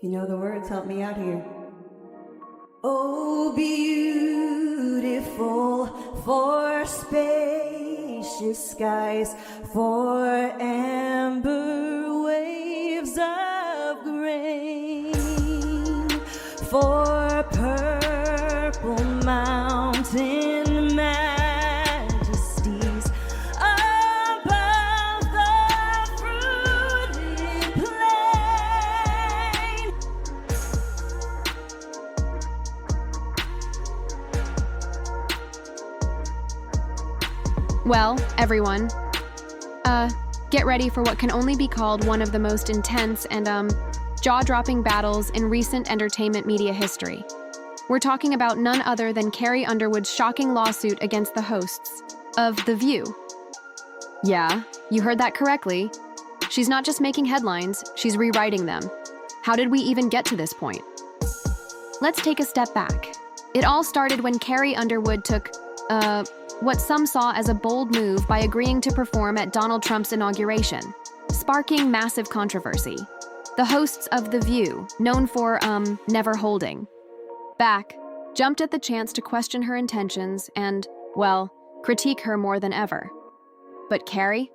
You know the words, help me out here. Oh, beautiful for spacious skies, for amber waves of grain, for purple mountain majesties above the fruited plain. Well, everyone, get ready for what can only be called one of the most intense and, jaw-dropping battles in recent entertainment media history. We're talking about none other than Carrie Underwood's shocking lawsuit against the hosts of The View. Yeah, you heard that correctly. She's not just making headlines, she's rewriting them. How did we even get to this point? Let's take a step back. It all started when Carrie Underwood took, what some saw as a bold move by agreeing to perform at Donald Trump's inauguration, sparking massive controversy. The hosts of The View, known for, never holding back, jumped at the chance to question her intentions and, well, critique her more than ever. But Carrie?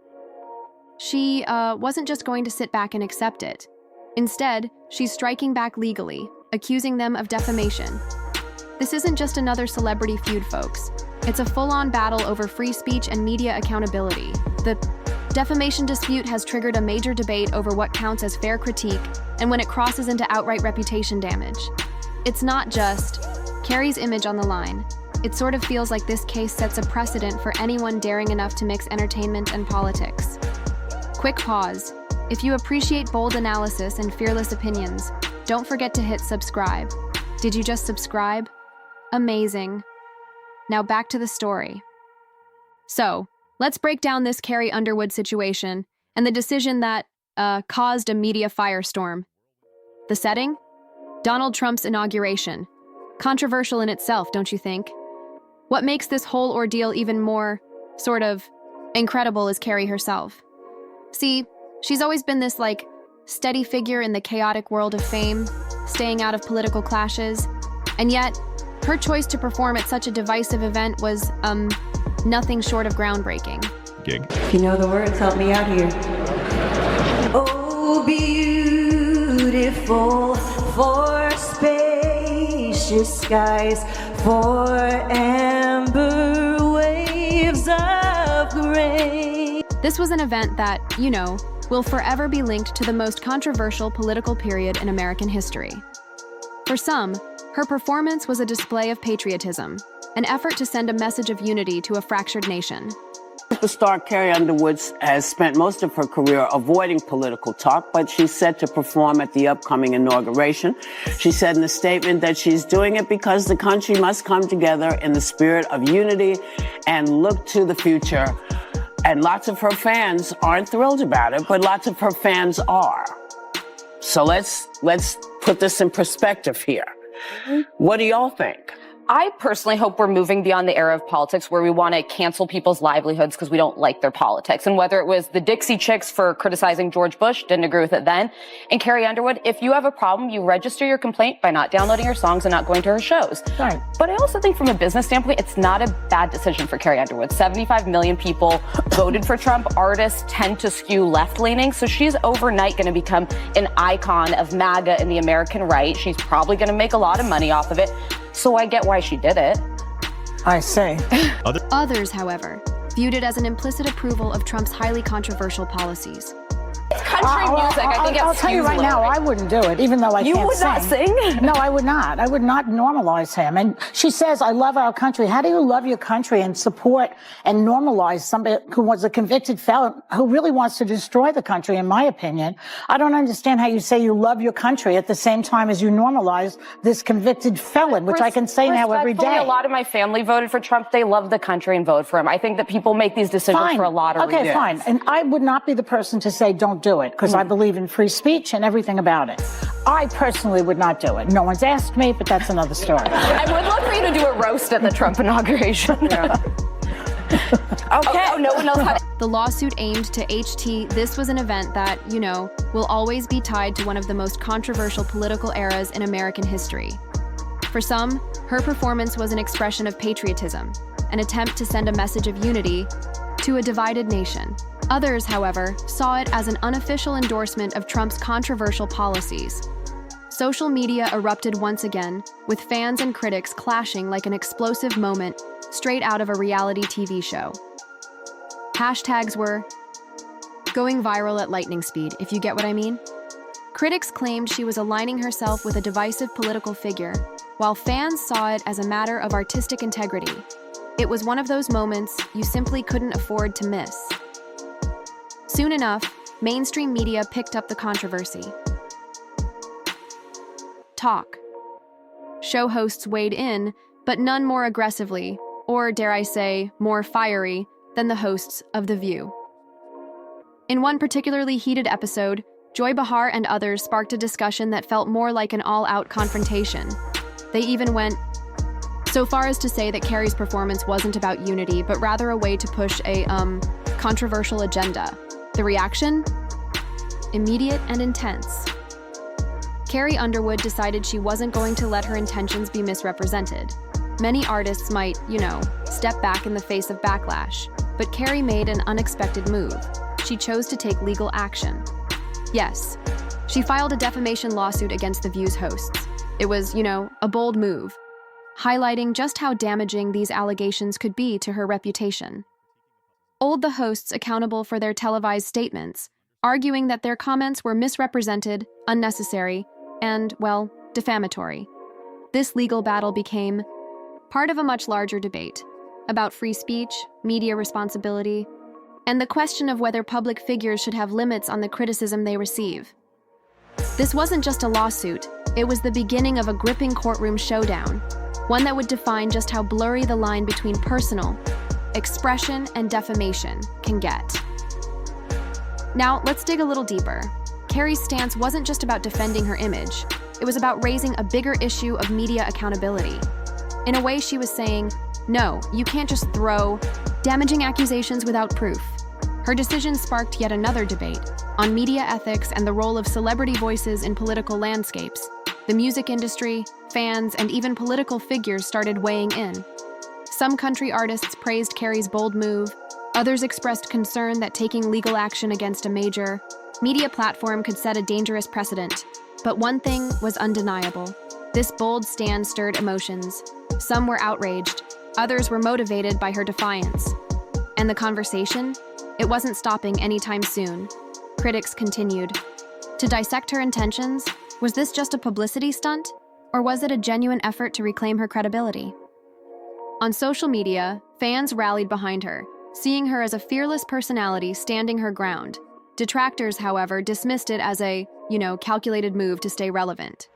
She, wasn't just going to sit back and accept it. Instead, she's striking back legally, accusing them of defamation. This isn't just another celebrity feud, folks. It's a full-on battle over free speech and media accountability. The defamation dispute has triggered a major debate over what counts as fair critique and when it crosses into outright reputation damage. It's not just Carrie's image on the line. It sort of feels like this case sets a precedent for anyone daring enough to mix entertainment and politics. Quick pause. If you appreciate bold analysis and fearless opinions, don't forget to hit subscribe. Did you just subscribe? Amazing. Now back to the story. So, let's break down this Carrie Underwood situation and the decision that, caused a media firestorm. The setting? Donald Trump's inauguration. Controversial in itself, don't you think? What makes this whole ordeal even more, sort of, incredible is Carrie herself. See, she's always been this, steady figure in the chaotic world of fame, staying out of political clashes, and yet, her choice to perform at such a divisive event was, nothing short of groundbreaking. If you know the words, help me out here. Oh, beautiful for spacious skies, for amber waves of grain. This was an event that, will forever be linked to the most controversial political period in American history. For some, her performance was a display of patriotism, an effort to send a message of unity to a fractured nation. Superstar Carrie Underwood has spent most of her career avoiding political talk, but she's set to perform at the upcoming inauguration. She said in a statement that she's doing it because the country must come together in the spirit of unity and look to the future. And lots of her fans aren't thrilled about it, but lots of her fans are. So let's put this in perspective here. What do y'all think? I personally hope we're moving beyond the era of politics where we want to cancel people's livelihoods because we don't like their politics. And whether it was the Dixie Chicks for criticizing George Bush, didn't agree with it then, and Carrie Underwood, if you have a problem, you register your complaint by not downloading her songs and not going to her shows. Right. But I also think from a business standpoint, it's not a bad decision for Carrie Underwood. 75 million people voted for Trump. Artists tend to skew left-leaning, so she's overnight going to become an icon of MAGA and the American right. She's probably going to make a lot of money off of it. So I get why she did it. I see. Others, however, viewed it as an implicit approval of Trump's highly controversial policies. Country music, I think I'll tell you right now, I wouldn't do it, even though I can't sing. You would not sing? No, I would not. I would not normalize him. And she says, I love our country. How do you love your country and support and normalize somebody who was a convicted felon who really wants to destroy the country, in my opinion? I don't understand how you say you love your country at the same time as you normalize this convicted felon, which I can say now every day. A lot of my family voted for Trump. They love the country and vote for him. I think that people make these decisions for a lot of reasons. Okay, fine. And I would not be the person to say don't do it, because I believe in free speech and everything about it. I personally would not do it. No one's asked me, but that's another story. I would love for you to do a roast at the Trump inauguration. Yeah. Okay. Oh, no one knows how to. The lawsuit aimed to HT. This was an event that, will always be tied to one of the most controversial political eras in American history. For some, her performance was an expression of patriotism, an attempt to send a message of unity to a divided nation. Others, however, saw it as an unofficial endorsement of Trump's controversial policies. Social media erupted once again, with fans and critics clashing like an explosive moment straight out of a reality TV show. Hashtags were going viral at lightning speed, if you get what I mean. Critics claimed she was aligning herself with a divisive political figure, while fans saw it as a matter of artistic integrity. It was one of those moments you simply couldn't afford to miss. Soon enough, mainstream media picked up the controversy. Talk. Show hosts weighed in, but none more aggressively, or dare I say, more fiery, than the hosts of The View. In one particularly heated episode, Joy Behar and others sparked a discussion that felt more like an all-out confrontation. They even went so far as to say that Carrie's performance wasn't about unity, but rather a way to push a, controversial agenda. The reaction? Immediate and intense. Carrie Underwood decided she wasn't going to let her intentions be misrepresented. Many artists might, step back in the face of backlash, but Carrie made an unexpected move. She chose to take legal action. Yes, she filed a defamation lawsuit against The View's hosts. It was, a bold move, highlighting just how damaging these allegations could be to her reputation. Hold the hosts accountable for their televised statements, arguing that their comments were misrepresented, unnecessary, and, defamatory. This legal battle became part of a much larger debate about free speech, media responsibility, and the question of whether public figures should have limits on the criticism they receive. This wasn't just a lawsuit, it was the beginning of a gripping courtroom showdown, one that would define just how blurry the line between personal expression and defamation can get. Now, let's dig a little deeper. Carrie's stance wasn't just about defending her image, it was about raising a bigger issue of media accountability. In a way, she was saying, no, you can't just throw damaging accusations without proof. Her decision sparked yet another debate on media ethics and the role of celebrity voices in political landscapes. The music industry, fans, and even political figures started weighing in. Some country artists praised Carrie's bold move. Others expressed concern that taking legal action against a major media platform could set a dangerous precedent. But one thing was undeniable. This bold stand stirred emotions. Some were outraged. Others were motivated by her defiance. And the conversation? It wasn't stopping anytime soon. Critics continued to dissect her intentions. Was this just a publicity stunt? Or was it a genuine effort to reclaim her credibility? On social media, fans rallied behind her, seeing her as a fearless personality standing her ground. Detractors, however, dismissed it as a, calculated move to stay relevant.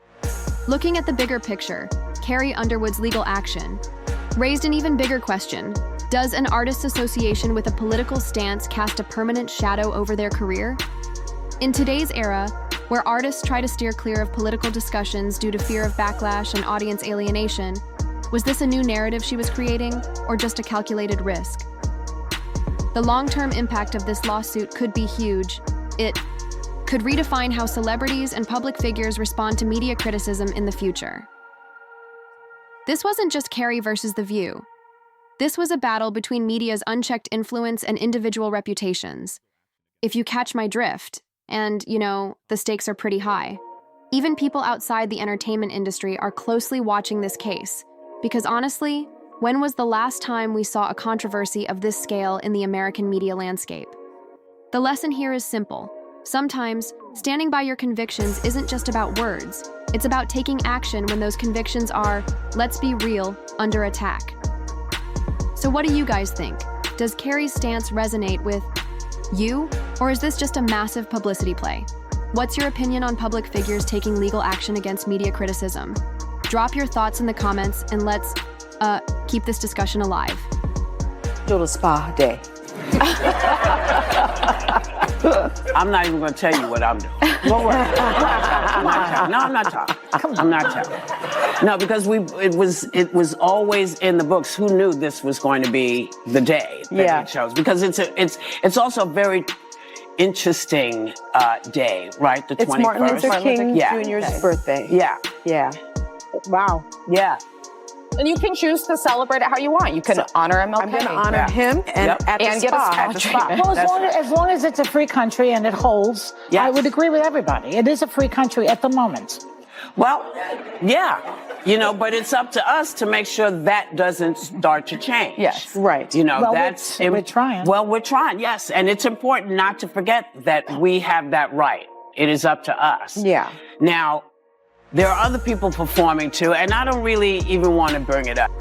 Looking at the bigger picture, Carrie Underwood's legal action raised an even bigger question. Does an artist's association with a political stance cast a permanent shadow over their career? In today's era, where artists try to steer clear of political discussions due to fear of backlash and audience alienation, was this a new narrative she was creating, or just a calculated risk? The long-term impact of this lawsuit could be huge. It could redefine how celebrities and public figures respond to media criticism in the future. This wasn't just Carrie versus The View. This was a battle between media's unchecked influence and individual reputations. If you catch my drift, and, the stakes are pretty high. Even people outside the entertainment industry are closely watching this case, because honestly, when was the last time we saw a controversy of this scale in the American media landscape? The lesson here is simple. Sometimes, standing by your convictions isn't just about words. It's about taking action when those convictions are, let's be real, under attack. So what do you guys think? Does Carrie's stance resonate with you, or is this just a massive publicity play? What's your opinion on public figures taking legal action against media criticism? Drop your thoughts in the comments and let's keep this discussion alive. Spa day. I'm not even going to tell you what I'm doing. I'm not telling. I'm not telling. No, because it was always in the books. Who knew this was going to be the day that we chose? Because it's also a very interesting day, right? The 21st. It's Martin Luther King Jr.'s birthday. Yeah. Yeah. Wow. Yeah. And you can choose to celebrate it how you want. You can honor MLK. I'm going to honor him and at the And get a spot. spot. At the spot. Well, as long as it's a free country and it holds, Yes. I would agree with everybody. It is a free country at the moment. Well, yeah, but it's up to us to make sure that doesn't start to change. Yes. Right. Well, that's we're trying. Well, we're trying, yes, and it's important not to forget that we have that right. It is up to us. Yeah. Now, there are other people performing too, and I don't really even want to bring it up.